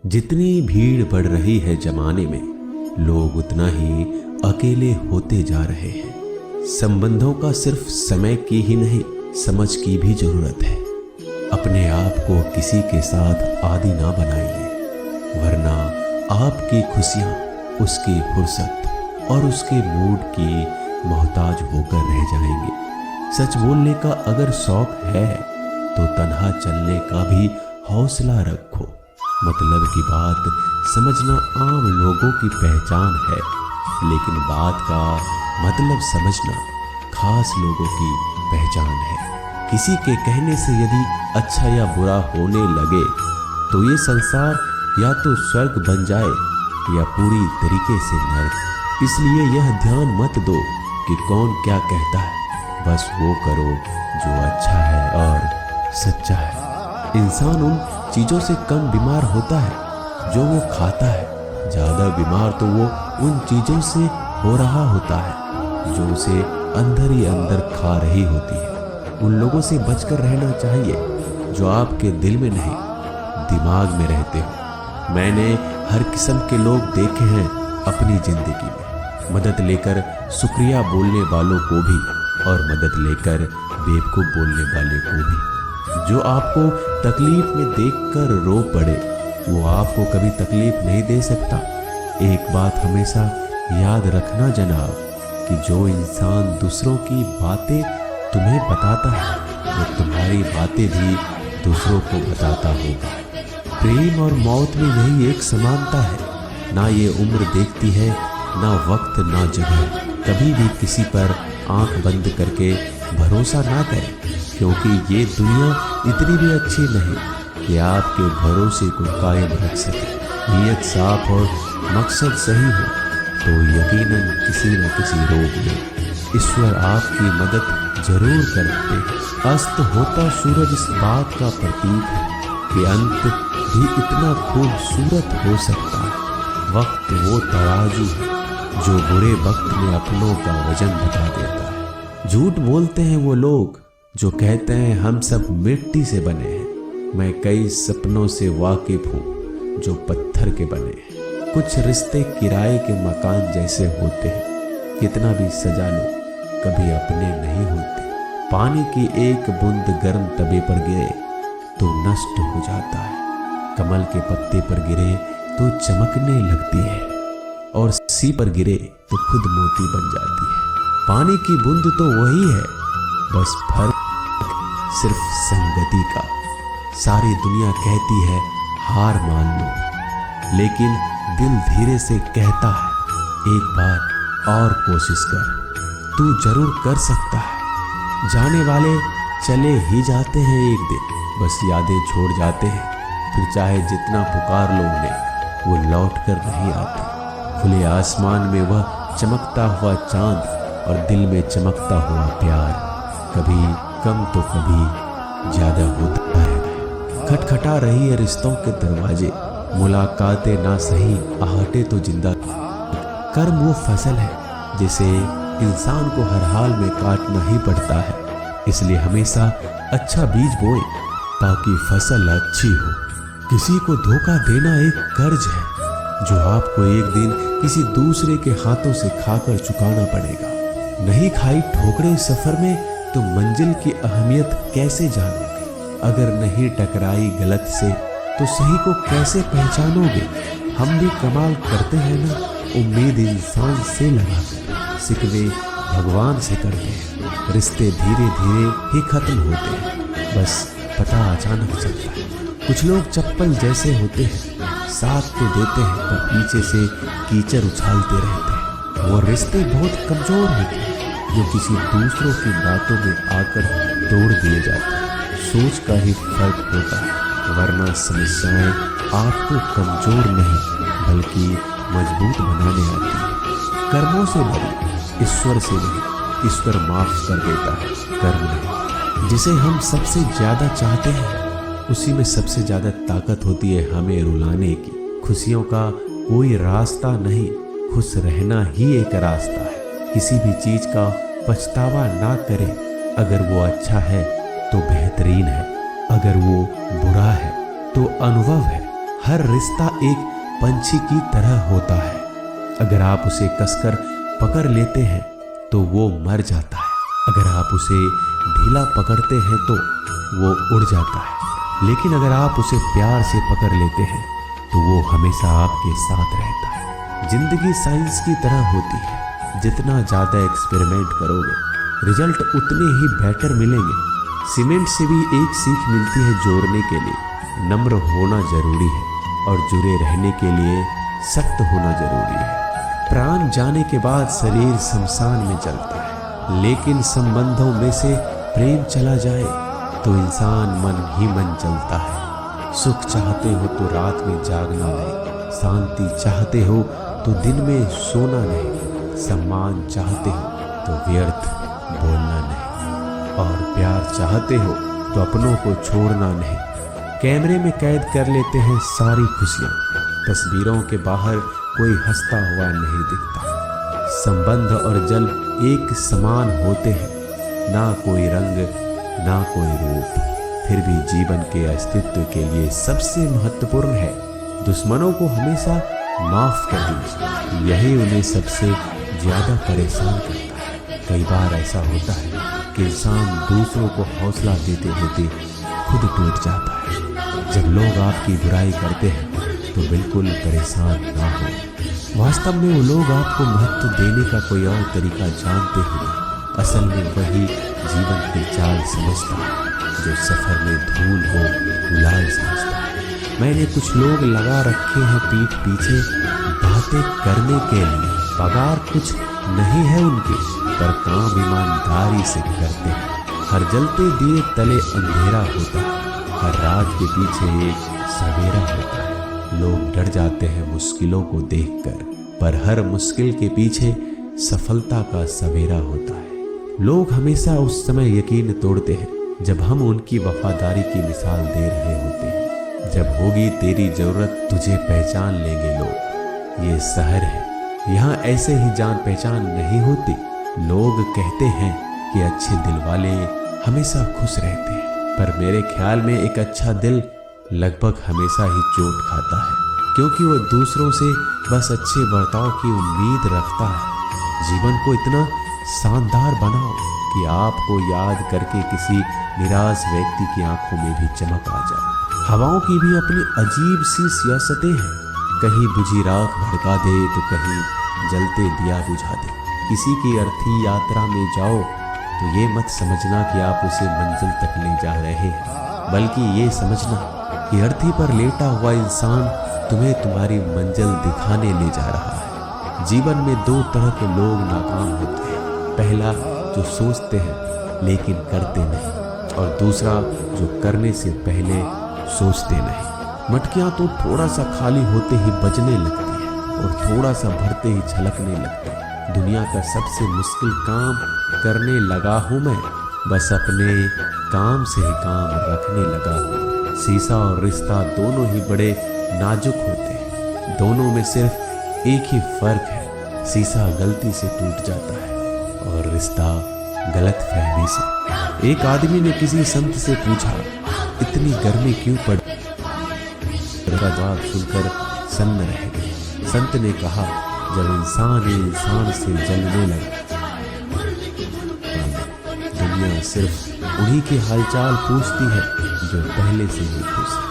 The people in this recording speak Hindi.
जितनी भीड़ बढ़ रही है जमाने में, लोग उतना ही अकेले होते जा रहे हैं। संबंधों का सिर्फ समय की ही नहीं, समझ की भी जरूरत है। अपने आप को किसी के साथ आदी ना बनाइए, वरना आपकी खुशियां उसकी फुर्सत और उसके मूड की मोहताज होकर रह जाएंगे। सच बोलने का अगर शौक है तो तन्हा चलने का भी हौसला रखो। मतलब की बात समझना आम लोगों की पहचान है, लेकिन बात का मतलब समझना खास लोगों की पहचान है। किसी के कहने से यदि अच्छा या बुरा होने लगे तो ये संसार या तो स्वर्ग बन जाए या पूरी तरीके से नर्क। इसलिए यह ध्यान मत दो कि कौन क्या कहता है, बस वो करो जो अच्छा है और सच्चा है। इंसान उन चीजों से कम बीमार होता है जो वो खाता है, ज्यादा बीमार तो वो उन चीजों से हो रहा होता है जो उसे अंदर ही अंदर खा रही होती है। उन लोगों से बचकर रहना चाहिए जो आपके दिल में नहीं, दिमाग में रहते हो। मैंने हर किस्म के लोग देखे हैं अपनी जिंदगी में, मदद लेकर शुक्रिया बोलने वालों को भी और मदद लेकर बेवकूफ बोलने वाले को भी। जो आपको तकलीफ में देखकर रो पड़े वो आपको कभी तकलीफ नहीं दे सकता। एक बात हमेशा याद रखना जनाब, कि जो इंसान दूसरों की बातें तुम्हें बताता है वो तुम्हारी बातें भी दूसरों को बताता होगा। प्रेम और मौत में यही एक समानता है, ना ये उम्र देखती है, ना वक्त, ना जगह। कभी भी किसी पर आंख बंद करके भरोसा ना करें, क्योंकि ये दुनिया इतनी भी अच्छी नहीं कि आपके भरोसे को कायम रख सके। नीयत साफ और मकसद सही हो तो यकीनन किसी न किसी रोग में ईश्वर आपकी मदद जरूर करते हैं। अस्त होता सूरज इस बात का प्रतीक है कि अंत भी इतना खूबसूरत हो सकता है। वक्त वो तराजू है जो बुरे वक्त में अपनों का वजन बता देता है। झूठ बोलते हैं वो लोग जो कहते हैं हम सब मिट्टी से बने हैं। मैं कई सपनों से वाकिफ हूँ जो पत्थर के बने हैं। कुछ रिश्ते किराए के मकान जैसे होते हैं, कितना भी सजा लो कभी अपने नहीं होते। पानी की एक बूंद गर्म तवे पर गिरे तो नष्ट हो जाता है, कमल के पत्ते पर गिरे तो चमकने लगती है और सी पर गिरे तो खुद मोती बन जाती है। पानी की बूंद तो वही है, बस फर्क सिर्फ संगति का। सारी दुनिया कहती है हार मान लो, लेकिन दिल धीरे से कहता है एक बार और कोशिश कर, तू जरूर कर सकता है। जाने वाले चले ही जाते हैं एक दिन, बस यादें छोड़ जाते हैं, फिर चाहे जितना पुकार लो उन्हें वो लौट कर नहीं आते। खुले आसमान में वह चमकता हुआ चांद और दिल में चमकता हुआ प्यार कभी कम तो कभी ज्यादा होता है। खटखटा रही है रिश्तों के दरवाजे, मुलाकातें ना सही आहटे तो जिंदा। कर्म वो फसल है जिसे इंसान को हर हाल में काटना ही पड़ता है, इसलिए हमेशा अच्छा बीज बोए ताकि फसल अच्छी हो। किसी को धोखा देना एक कर्ज है जो आपको एक दिन किसी दूसरे के हाथों से खाकर चुकाना पड़ेगा। नहीं खाई ठोकरें सफर में तो मंजिल की अहमियत कैसे जानोगे? अगर नहीं टकराई गलत से तो सही को कैसे पहचानोगे? हम भी कमाल करते हैं ना, उम्मीद इंसान से लगाकर सिकवे भगवान से करते हैं। रिश्ते धीरे धीरे ही खत्म होते हैं, बस पता अचानक चलता है। कुछ लोग चप्पल जैसे होते हैं, साथ तो देते हैं पर पीछे से कीचड़ उछालते रहते हैं। वो रिश्ते बहुत कमजोर होते हैं जो किसी दूसरों की बातों में आकर तोड़ दिए जाते हैं। सोच का ही फर्क होता है, वरना समस्याएं आपको कमजोर नहीं बल्कि मजबूत बनाने आती है। कर्मों से लड़ो, ईश्वर से नहीं। ईश्वर माफ कर देता है, कर्म नहीं। जिसे हम सबसे ज्यादा चाहते हैं उसी में सबसे ज्यादा ताकत होती है हमें रुलाने की। खुशियों का कोई रास्ता नहीं, खुश रहना ही एक रास्ता है। किसी भी चीज का पछतावा ना करें। अगर वो अच्छा है तो बेहतरीन है, अगर वो बुरा है तो अनुभव है। हर रिश्ता एक पंछी की तरह होता है। अगर आप उसे कसकर पकड़ लेते हैं तो वो मर जाता है, अगर आप उसे ढीला पकड़ते हैं तो वो उड़ जाता है, लेकिन अगर आप उसे प्यार से पकड़ लेते हैं तो वो हमेशा आपके साथ रहता है। जिंदगी साइंस की तरह होती है, जितना ज़्यादा एक्सपेरिमेंट करोगे रिजल्ट उतने ही बेटर मिलेंगे। सीमेंट से भी एक सीख मिलती है जोड़ने के लिए नम्र होना जरूरी है, और जुड़े रहने के लिए सख्त होना जरूरी है। प्राण जाने के बाद शरीर शमशान में चलता है, लेकिन संबंधों में से प्रेम चला जाए तो इंसान मन ही मन चलता है। सुख चाहते हो तो रात में जागना नहीं, शांति चाहते हो तो दिन में सोना नहीं, सम्मान चाहते हो तो व्यर्थ बोलना नहीं, और प्यार चाहते हो तो अपनों को छोड़ना नहीं। कैमरे में कैद कर लेते हैं सारी खुशियाँ, तस्वीरों के बाहर कोई हंसता हुआ नहीं दिखता। संबंध और जल एक समान होते हैं, ना कोई रंग ना कोई रूप, फिर भी जीवन के अस्तित्व के लिए सबसे महत्वपूर्ण है दुश्मनों को हमेशा माफ कर दीजिए, यही उन्हें सबसे ज्यादा परेशान करता है। कई बार ऐसा होता है कि इंसान दूसरों को हौसला देते देते खुद टूट जाता है। जब लोग आपकी बुराई करते हैं तो बिल्कुल परेशान ना हो। वास्तव में वो लोग आपको महत्व देने का कोई और तरीका जानते ही नहीं। असल में वही जीवन की चाल समझता है जो सफर में धूल को लाल समझता है। मैंने कुछ लोग लगा रखे हैं पीठ पीछे बातें करने के लिए, पगार कुछ नहीं है उनके, पर काम ईमानदारी से करते हैं। हर जलते दिए तले अंधेरा होता है, हर रात के पीछे एक सवेरा होता है। लोग डर जाते हैं मुश्किलों को देखकर, पर हर मुश्किल के पीछे सफलता का सवेरा होता है। लोग हमेशा उस समय यकीन तोड़ते हैं जब हम उनकी वफादारी की मिसाल दे रहे होते हैं। जब होगी तेरी जरूरत तुझे पहचान लेंगे लोग। ये शहर है, यहाँ ऐसे ही जान पहचान नहीं होती। लोग कहते हैं कि अच्छे दिल वाले हमेशा खुश रहते हैं, पर मेरे ख्याल में एक अच्छा दिल लगभग हमेशा ही चोट खाता है, क्योंकि वो दूसरों से बस अच्छे बर्ताव की उम्मीद रखता है। जीवन को इतना शानदार बनाओ कि आपको याद करके किसी निराश व्यक्ति की आंखों में भी चमक आ जाए। हवाओं की भी अपनी अजीब सी सियासतें हैं, कहीं बुझी राख भड़का दे तो कहीं जलते दिया बुझा दे। किसी की अर्थी यात्रा में जाओ तो ये मत समझना कि आप उसे मंजिल तक ले जा रहे हैं, बल्कि ये समझना कि अर्थी पर लेटा हुआ इंसान तुम्हें तुम्हारी मंजिल दिखाने ले जा रहा है। जीवन में दो तरह के लोग नाकाम होते हैं, पहला जो सोचते हैं लेकिन करते नहीं, और दूसरा जो करने से पहले सोचते नहीं। मटकियां तो थोड़ा सा खाली होते ही बजने लगती है और थोड़ा सा भरते ही छलकने लगते हैं। दुनिया का सबसे मुश्किल काम करने लगा हूँ मैं, बस अपने काम से ही काम रखने लगा हूँ। शीशा और रिश्ता दोनों ही बड़े नाजुक होते हैं, दोनों में सिर्फ एक ही फर्क है, शीशा गलती से टूट जाता है और रिश्ता गलत फहमी से। एक आदमी ने किसी संत से पूछा, इतनी गर्मी क्यों पड़? का जवाब सुनकर सन्न रह गए। संत ने कहा, जब इंसान से जलने लगा। दुनिया सिर्फ उन्हीं की हालचाल पूछती है जो पहले से ही खुश है।